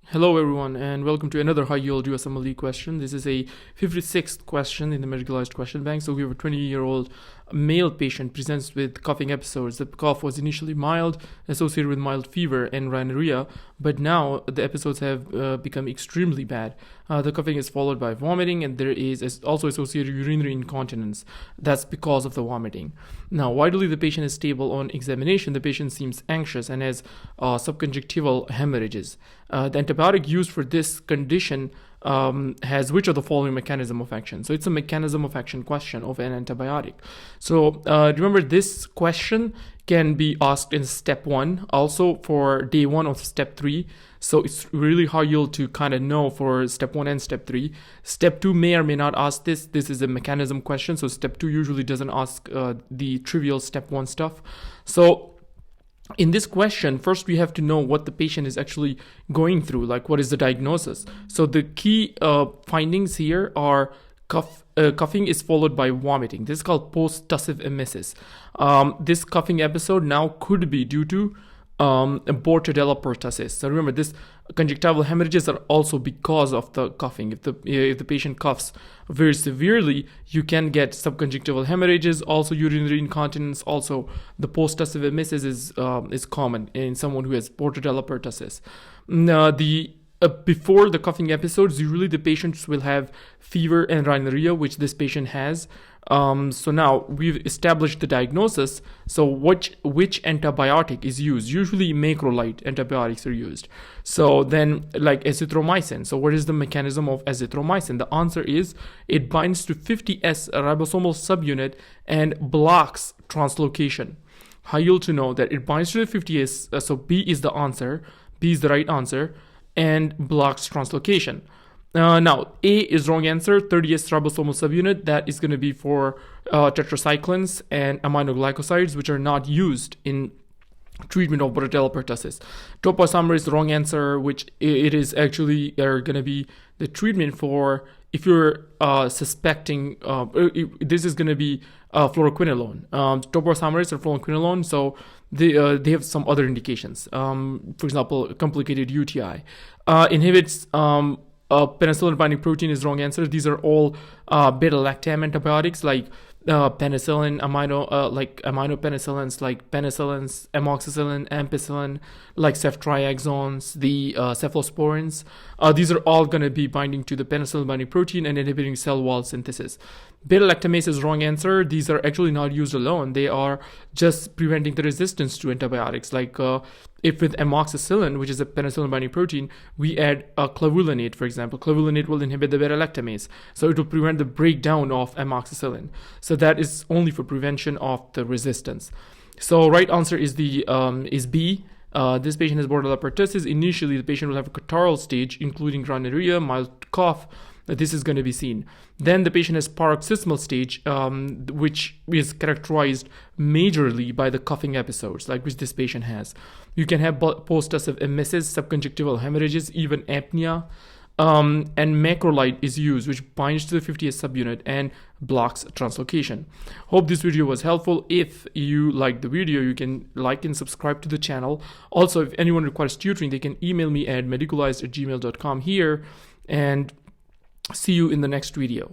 Hello everyone and welcome to another high-yield USMLE question. This is a 56th question in the medicalized question bank. So we have a 20-year-old male patient presents with coughing episodes. The cough was initially mild, associated with mild fever and rhinorrhea, but now the episodes have become extremely bad. The coughing is followed by vomiting, and there is also associated urinary incontinence. That's because of the vomiting. Now, widely the patient is stable on examination. The patient seems anxious and has subconjunctival hemorrhages. The antibiotic used for this condition has which of the following mechanism of action? So it's a mechanism of action question of an antibiotic. So remember, this question can be asked in step 1, also for day 1 of step 3. So it's really hard yield to kind of know for step 1 and step 3. Step 2 may or may not ask this. This is a mechanism question. So step 2 usually doesn't ask the trivial step 1 stuff. So in this question, first we have to know what the patient is actually going through, like what is the diagnosis. So the key findings here are coughing is followed by vomiting. This is called post-tussive emesis. This coughing episode now could be due to Bordetella pertussis. So remember, this conjunctival hemorrhages are also because of the coughing. If the patient coughs very severely, you can get subconjunctival hemorrhages, also urinary incontinence. Also, the post-tussive emesis is common in someone who has Bordetella pertussis. Before the coughing episodes, usually the patients will have fever and rhinorrhea, which this patient has. So now we've established the diagnosis. So which antibiotic is used? Usually macrolide antibiotics are used. So then, like azithromycin. So what is the mechanism of azithromycin? The answer is it binds to 50S ribosomal subunit and blocks translocation. How you'll to know that it binds to the 50S? So B is the answer. B is the right answer, and blocks translocation. Now, A is wrong answer, 30S ribosomal subunit. That is going to be for tetracyclines and aminoglycosides, which are not used in treatment of Bordetella pertussis. Topoisomerase is the wrong answer, which it is actually going to be the treatment for if you're suspecting, this is going to be fluoroquinolone. Topoisomerase or fluoroquinolone, so they have some other indications. For example, complicated UTI. Inhibits penicillin binding protein is wrong answer. These are all beta-lactam antibiotics like penicillin, aminopenicillins like penicillins, amoxicillin, ampicillin, like ceftriaxones, the cephalosporins. These are all going to be binding to the penicillin binding protein and inhibiting cell wall synthesis. Beta-lactamase is wrong answer. These are actually not used alone. They are just preventing the resistance to antibiotics. Like if with amoxicillin, which is a penicillin binding protein, we add clavulanate, for example. Clavulanate will inhibit the beta-lactamase. So it will prevent the breakdown of amoxicillin. So that is only for prevention of the resistance. So right answer is the is B. This patient has Bordetella pertussis. Initially, the patient will have a catarrhal stage, including rhinorrhea, mild cough. This is going to be seen. Then the patient has paroxysmal stage, which is characterized majorly by the coughing episodes, like which this patient has. You can have post-tussive emesis, subconjunctival hemorrhages, even apnea. And macrolide is used, which binds to the 50S subunit and blocks translocation. Hope this video was helpful. If you like the video, you can like and subscribe to the channel. Also, if anyone requires tutoring, they can email me at medicalized@gmail.com here, and see you in the next video.